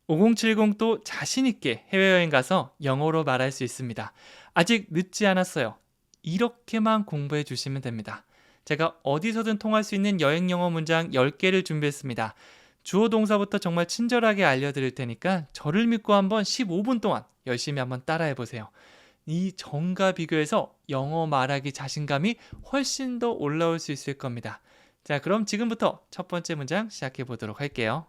5070도 자신있게 해외여행 가서 영어로 말할 수 있습니다. 아직 늦지 않았어요. 이렇게만 공부해 주시면 됩니다. 제가 어디서든 통할 수 있는 여행 영어 문장 10개를 준비했습니다. 주어 동사부터 정말 친절하게 알려드릴 테니까 저를 믿고 한번 15분 동안 열심히 한번 따라해 보세요. 이 전과 비교해서 영어 말하기 자신감이 훨씬 더 올라올 수 있을 겁니다. 자, 그럼 지금부터 첫 번째 문장 시작해 보도록 할게요.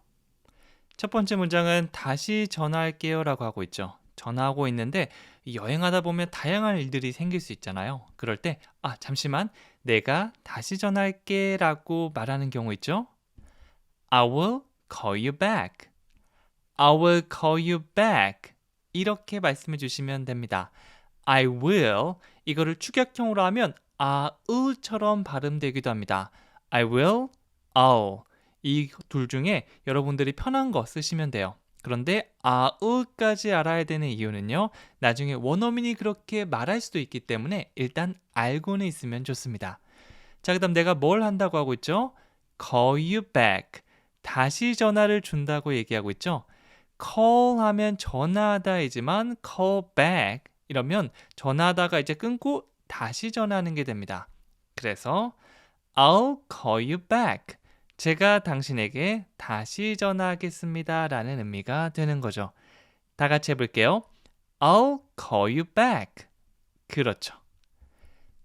첫 번째 문장은 다시 전화할게요 라고 하고 있죠. 전화하고 있는데 여행하다 보면 다양한 일들이 생길 수 있잖아요. 그럴 때 잠시만 내가 다시 전화할게 라고 말하는 경우 있죠. I will call you back. I will call you back. 이렇게 말씀해 주시면 됩니다. I will 이거를 축약형으로 하면 I'll처럼 발음되기도 합니다. I will, I'll 이 둘 중에 여러분들이 편한 거 쓰시면 돼요. 그런데 I'll까지 알아야 되는 이유는요. 나중에 원어민이 그렇게 말할 수도 있기 때문에 일단 알고는 있으면 좋습니다. 자, 그 다음 내가 뭘 한다고 하고 있죠? Call you back. 다시 전화를 준다고 얘기하고 있죠. call 하면 전화하다이지만 call back 이러면 전화하다가 이제 끊고 다시 전화하는 게 됩니다. 그래서 I'll call you back. 제가 당신에게 다시 전화하겠습니다 라는 의미가 되는 거죠. 다 같이 해볼게요. I'll call you back. 그렇죠.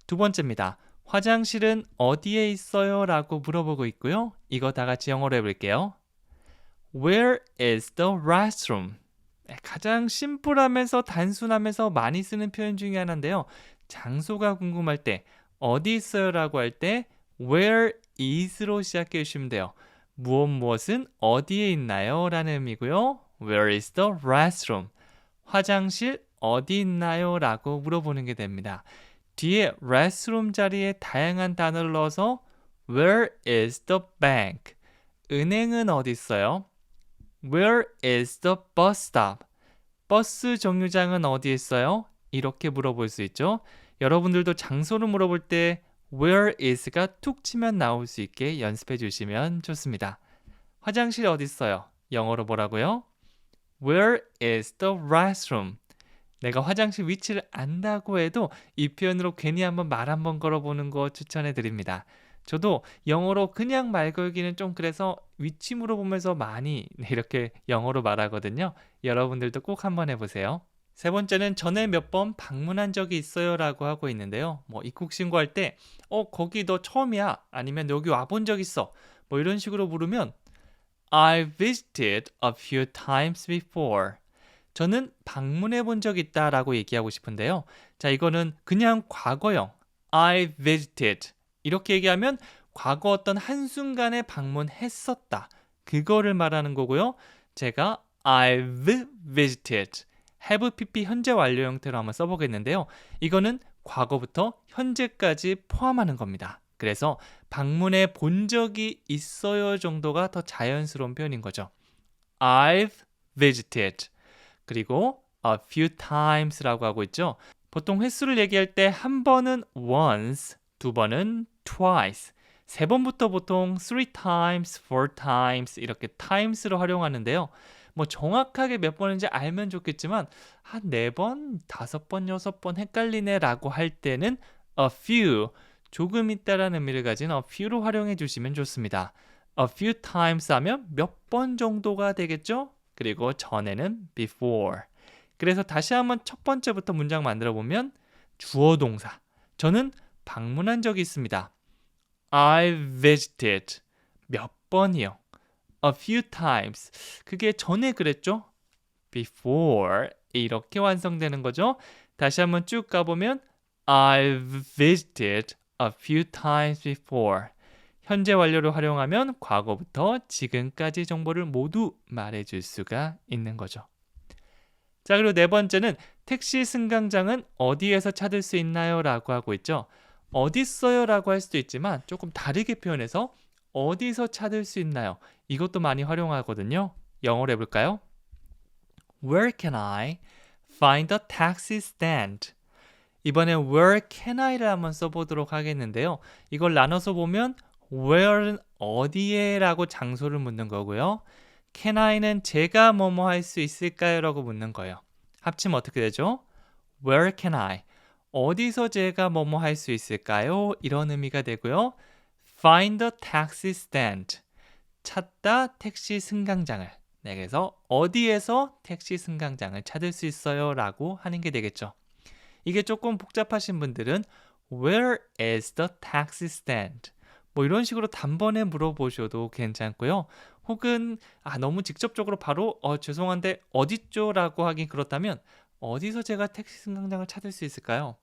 두 번째입니다. 화장실은 어디에 있어요? 라고 물어보고 있고요. 이거 다 같이 영어로 해볼게요. Where is the restroom? 가장 심플하면서 단순하면서 많이 쓰는 표현 중에 하나인데요. 장소가 궁금할 때 어디 있어요? 라고 할 때 Where is로 시작해 주시면 돼요. 무엇은 어디에 있나요? 라는 의미고요. Where is the restroom? 화장실 어디 있나요? 라고 물어보는 게 됩니다. 뒤에 restroom 자리에 다양한 단어를 넣어서 Where is the bank? 은행은 어디 있어요? Where is the bus stop? 버스 정류장은 어디에 있어요? 이렇게 물어볼 수 있죠. 여러분들도 장소를 물어볼 때 Where is가 툭 치면 나올 수 있게 연습해 주시면 좋습니다. 화장실 어디 있어요? 영어로 뭐라고요? Where is the restroom? 내가 화장실 위치를 안다고 해도 이 표현으로 괜히 한번 말 한번 걸어보는 거 추천해 드립니다. 저도 영어로 그냥 말 걸기는 좀 그래서 위치 물어보면서 많이 이렇게 영어로 말하거든요. 여러분들도 꼭 한번 해보세요. 세 번째는 전에 몇 번 방문한 적이 있어요 라고 하고 있는데요. 입국 신고할 때 거기 너 처음이야 아니면 여기 와본 적 있어 이런 식으로 물으면 I visited a few times before. 저는 방문해 본 적 있다 라고 얘기하고 싶은데요. 자, 이거는 그냥 과거형 I visited 이렇게 얘기하면 과거 어떤 한순간에 방문했었다. 그거를 말하는 거고요. 제가 I've visited have pp 현재 완료 형태로 한번 써보겠는데요. 이거는 과거부터 현재까지 포함하는 겁니다. 그래서 방문해 본 적이 있어요 정도가 더 자연스러운 표현인 거죠. I've visited. 그리고 a few times라고 하고 있죠. 보통 횟수를 얘기할 때 한 번은 once, 두 번은 twice, 세 번부터 보통 three times, four times 이렇게 times로 활용하는데요. 정확하게 몇 번인지 알면 좋겠지만 한 네 번, 다섯 번, 여섯 번 헷갈리네 라고 할 때는 a few, 조금 있다라는 의미를 가진 a few로 활용해 주시면 좋습니다. a few times 하면 몇 번 정도가 되겠죠? 그리고 전에는 before. 그래서 다시 한번 첫 번째부터 문장 만들어 보면 주어 동사. 저는 방문한 적이 있습니다. I visited. 몇 번이요? A few times. 그게 전에 그랬죠? Before. 이렇게 완성되는 거죠. 다시 한번 쭉 가보면 I've visited a few times before. 현재 완료를 활용하면 과거부터 지금까지 정보를 모두 말해줄 수가 있는 거죠. 자, 그리고 네 번째는 택시 승강장은 어디에서 찾을 수 있나요? 라고 하고 있죠. 어디 있어요? 라고 할 수도 있지만 조금 다르게 표현해서 어디서 찾을 수 있나요? 이것도 많이 활용하거든요. 영어로 해볼까요? Where can I find a taxi stand? 이번에 where can I를 한번 써보도록 하겠는데요. 이걸 나눠서 보면 where는 어디에 라고 장소를 묻는 거고요. Can I는 제가 뭐뭐 할 수 있을까요? 라고 묻는 거예요. 합치면 어떻게 되죠? Where can I? 어디서 제가 뭐뭐 할 수 있을까요? 이런 의미가 되고요. Find the taxi stand. 찾다 택시 승강장을. 네, 그래서 어디에서 택시 승강장을 찾을 수 있어요? 라고 하는 게 되겠죠. 이게 조금 복잡하신 분들은 Where is the taxi stand? 뭐 이런 식으로 단번에 물어보셔도 괜찮고요. 혹은 너무 직접적으로 바로 죄송한데 어딨죠? 라고 하긴 그렇다면 어디서 제가 택시 승강장을 찾을 수 있을까요?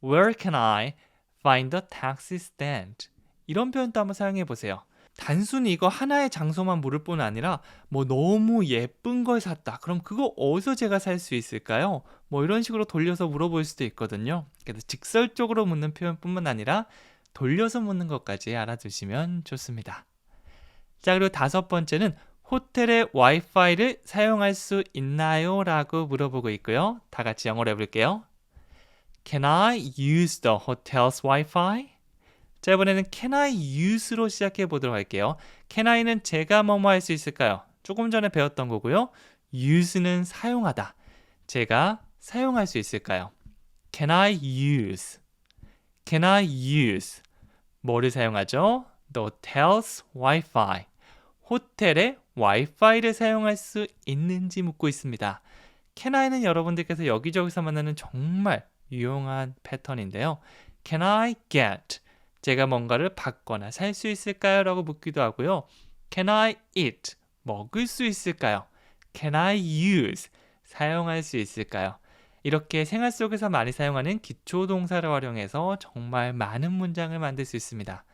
Where can I find the taxi stand? 이런 표현도 한번 사용해 보세요. 단순히 이거 하나의 장소만 물을 뿐 아니라 뭐 너무 예쁜 걸 샀다. 그럼 그거 어디서 제가 살 수 있을까요? 뭐 이런 식으로 돌려서 물어볼 수도 있거든요. 그래서 직설적으로 묻는 표현뿐만 아니라 돌려서 묻는 것까지 알아두시면 좋습니다. 자, 그리고 다섯 번째는 호텔의 와이파이를 사용할 수 있나요? 라고 물어보고 있고요. 다 같이 영어로 해볼게요. Can I use the hotel's Wi-Fi? 자, 이번에는 Can I use로 시작해 보도록 할게요. Can I는 제가 뭐뭐 할 수 있을까요? 조금 전에 배웠던 거고요. use는 사용하다. 제가 사용할 수 있을까요? Can I use? Can I use? 뭐를 사용하죠? The hotel's Wi-Fi. 호텔의 와이파이를 사용할 수 있는지 묻고 있습니다. Can I는 여러분들께서 여기저기서 만나는 정말 유용한 패턴인데요. Can I get? 제가 뭔가를 받거나 살 수 있을까요? 라고 묻기도 하고요. Can I eat? 먹을 수 있을까요? Can I use? 사용할 수 있을까요? 이렇게 생활 속에서 많이 사용하는 기초동사를 활용해서 정말 많은 문장을 만들 수 있습니다.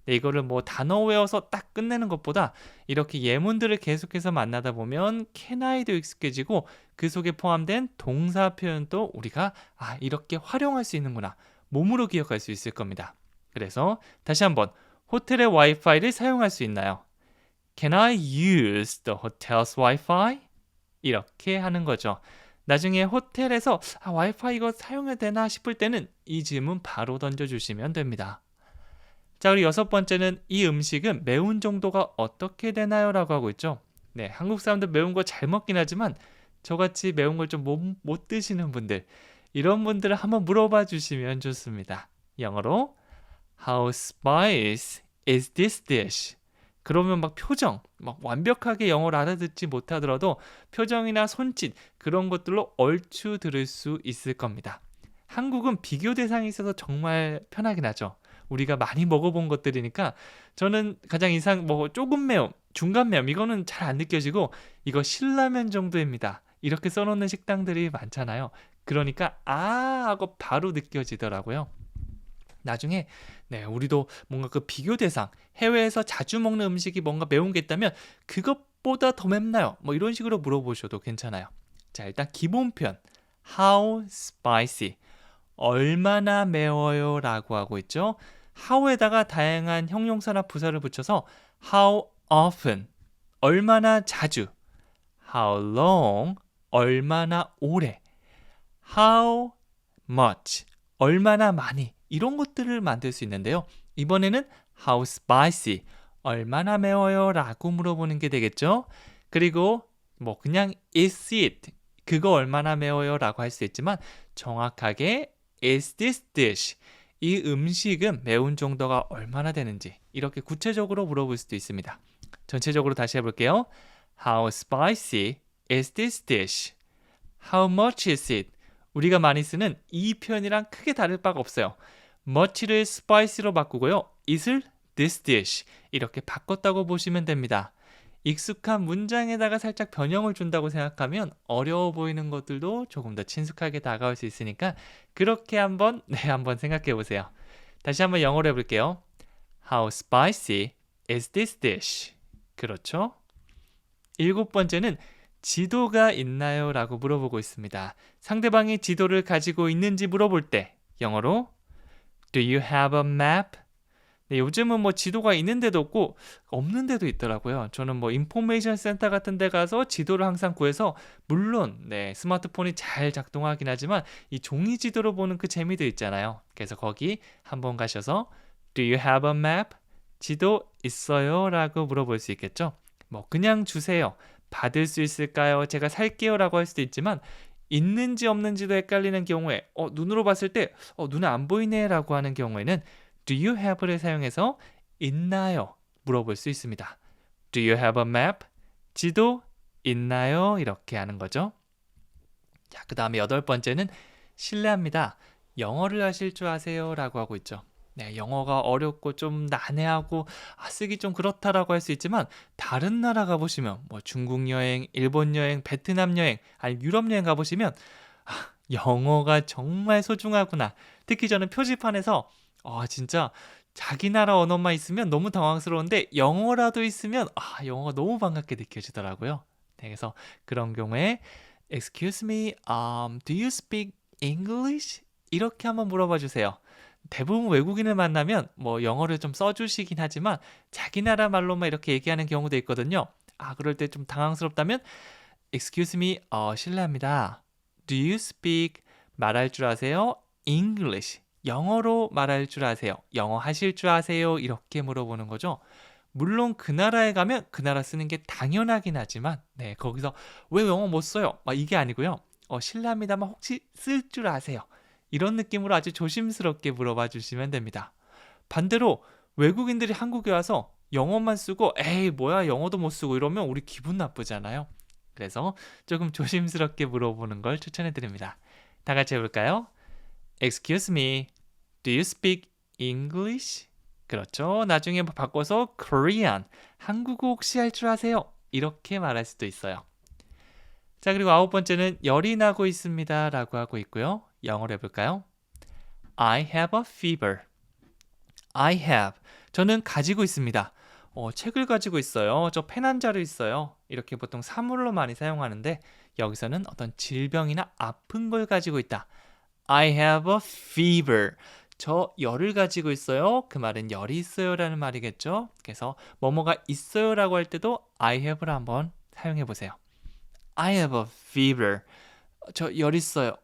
네, 이거를 뭐 단어 외워서 딱 끝내는 것보다 이렇게 예문들을 계속해서 만나다 보면 can I도 익숙해지고 그 속에 포함된 동사 표현도 우리가 이렇게 활용할 수 있는구나. 몸으로 기억할 수 있을 겁니다. 그래서 다시 한번 호텔의 와이파이를 사용할 수 있나요? Can I use the hotel's Wi-Fi? 이렇게 하는 거죠. 나중에 호텔에서 와이파이 이거 사용해도 되나 싶을 때는 이 질문 바로 던져주시면 됩니다. 자, 그리고 여섯 번째는 이 음식은 매운 정도가 어떻게 되나요? 라고 하고 있죠. 네, 한국 사람들 매운 거 잘 먹긴 하지만 저같이 매운 걸 좀 못 드시는 분들, 이런 분들을 한번 물어봐 주시면 좋습니다. 영어로 How spicy is this dish? 그러면 막 표정, 막 완벽하게 영어를 알아듣지 못하더라도 표정이나 손짓 그런 것들로 얼추 들을 수 있을 겁니다. 한국은 비교 대상이 있어서 정말 편하긴 하죠. 우리가 많이 먹어본 것들이니까 저는 가장 조금 매움, 중간 매움 이거는 잘 안 느껴지고 이거 신라면 정도입니다. 이렇게 써놓는 식당들이 많잖아요. 그러니까 하고 바로 느껴지더라고요. 나중에 우리도 뭔가 그 비교 대상, 해외에서 자주 먹는 음식이 뭔가 매운 게 있다면 그것보다 더 맵나요? 뭐 이런 식으로 물어보셔도 괜찮아요. 자, 일단 기본 표현 How spicy? 얼마나 매워요? 라고 하고 있죠. how에다가 다양한 형용사나 부사를 붙여서 how often? 얼마나 자주? how long? 얼마나 오래? how much? 얼마나 많이? 이런 것들을 만들 수 있는데요. 이번에는 how spicy? 얼마나 매워요? 라고 물어보는 게 되겠죠. 그리고 뭐 그냥 is it? 그거 얼마나 매워요? 라고 할 수 있지만 정확하게 is this dish? 이 음식은 매운 정도가 얼마나 되는지 이렇게 구체적으로 물어볼 수도 있습니다. 전체적으로 다시 해볼게요. How spicy is this dish? How much is it? 우리가 많이 쓰는 이 표현이랑 크게 다를 바가 없어요. much를 spicy로 바꾸고요. it을 this dish 이렇게 바꿨다고 보시면 됩니다. 익숙한 문장에다가 살짝 변형을 준다고 생각하면 어려워 보이는 것들도 조금 더 친숙하게 다가올 수 있으니까 그렇게 한번 생각해 보세요. 다시 한번 영어로 해볼게요. How spicy is this dish? 그렇죠? 일곱 번째는 지도가 있나요? 라고 물어보고 있습니다. 상대방이 지도를 가지고 있는지 물어볼 때 영어로 Do you have a map? 네, 요즘은 뭐 지도가 있는 데도 없고 없는 데도 있더라고요. 저는 뭐 인포메이션 센터 같은 데 가서 지도를 항상 구해서 물론 스마트폰이 잘 작동하긴 하지만 이 종이 지도로 보는 그 재미도 있잖아요. 그래서 거기 한번 가셔서 Do you have a map? 지도 있어요? 라고 물어볼 수 있겠죠. 뭐 그냥 주세요. 받을 수 있을까요? 제가 살게요라고 할 수도 있지만 있는지 없는지도 헷갈리는 경우에 눈으로 봤을 때 눈에 안 보이네라고 하는 경우에는 Do you have를 사용해서 있나요? 물어볼 수 있습니다. Do you have a map? 지도 있나요? 이렇게 하는 거죠. 자, 그 다음에 8번째는 실례합니다. 영어를 하실 줄 아세요? 라고 하고 있죠. 네, 영어가 어렵고 좀 난해하고 쓰기 좀 그렇다라고 할 수 있지만 다른 나라 가보시면 뭐 중국 여행, 일본 여행, 베트남 여행, 아니 유럽 여행 가보시면 영어가 정말 소중하구나. 특히 저는 표지판에서 진짜 자기 나라 언어만 있으면 너무 당황스러운데 영어라도 있으면 영어가 너무 반갑게 느껴지더라고요. 네, 그래서 그런 경우에 Excuse me, do you speak English? 이렇게 한번 물어봐 주세요. 대부분 외국인을 만나면 뭐 영어를 좀 써주시긴 하지만 자기 나라 말로만 이렇게 얘기하는 경우도 있거든요. 그럴 때 좀 당황스럽다면 Excuse me, 실례합니다. Do you speak 말할 줄 아세요? English. 영어로 말할 줄 아세요? 영어 하실 줄 아세요? 이렇게 물어보는 거죠. 물론 그 나라에 가면 그 나라 쓰는 게 당연하긴 하지만 네, 거기서 왜 영어 못 써요? 이게 아니고요. 실례합니다만 혹시 쓸 줄 아세요? 이런 느낌으로 아주 조심스럽게 물어봐 주시면 됩니다. 반대로 외국인들이 한국에 와서 영어만 쓰고 에이 뭐야 영어도 못 쓰고 이러면 우리 기분 나쁘잖아요. 그래서 조금 조심스럽게 물어보는 걸 추천해 드립니다. 다 같이 해볼까요? Excuse me, do you speak English? 그렇죠. 나중에 바꿔서 Korean, 한국어 혹시 할 줄 아세요? 이렇게 말할 수도 있어요. 자, 그리고 9번째는 열이 나고 있습니다 라고 하고 있고요. 영어로 해볼까요? I have a fever. I have. 저는 가지고 있습니다. 책을 가지고 있어요. 저 펜 한 자루 있어요. 이렇게 보통 사물로 많이 사용하는데 여기서는 어떤 질병이나 아픈 걸 가지고 있다. I have a fever. 저 열을 가지고 있어요. 그 말은 열이 있어요 라는 말이겠죠. 그래서 뭐뭐가 있어요 라고 할 때도 I have를 한번 사용해 보세요. I have a fever. 저 열 있어요.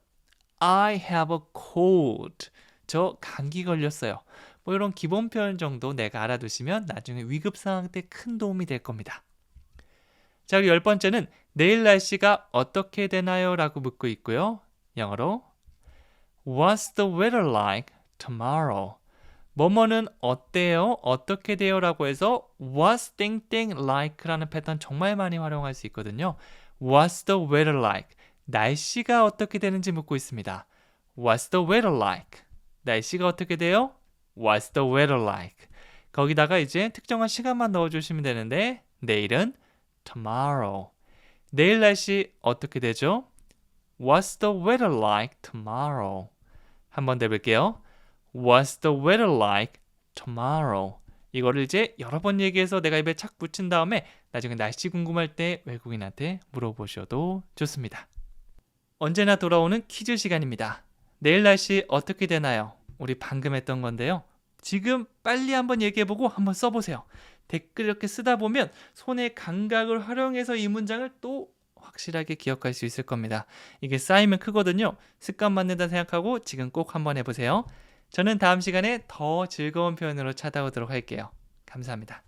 I have a cold. 저 감기 걸렸어요. 뭐 이런 기본 표현 정도 내가 알아두시면 나중에 위급 상황 때 큰 도움이 될 겁니다. 자, 그리고 10번째는 내일 날씨가 어떻게 되나요? 라고 묻고 있고요. 영어로 What's the weather like tomorrow? 뭐뭐는 어때요? 어떻게 돼요? 라고 해서 What's 땡땡 like라는 패턴 정말 많이 활용할 수 있거든요. What's the weather like? 날씨가 어떻게 되는지 묻고 있습니다. What's the weather like? 날씨가 어떻게 돼요? What's the weather like? 거기다가 이제 특정한 시간만 넣어주시면 되는데 내일은 tomorrow. 내일 날씨 어떻게 되죠? What's the weather like tomorrow? 한번 더 해볼게요. What's the weather like tomorrow? 이거를 이제 여러 번 얘기해서 내가 입에 착 붙인 다음에 나중에 날씨 궁금할 때 외국인한테 물어보셔도 좋습니다. 언제나 돌아오는 퀴즈 시간입니다. 내일 날씨 어떻게 되나요? 우리 방금 했던 건데요. 지금 빨리 한번 얘기해보고 한번 써보세요. 댓글 이렇게 쓰다 보면 손의 감각을 활용해서 이 문장을 또 확실하게 기억할 수 있을 겁니다. 이게 쌓이면 크거든요. 습관 만든다 생각하고 지금 꼭 한번 해보세요. 저는 다음 시간에 더 즐거운 표현으로 찾아오도록 할게요. 감사합니다.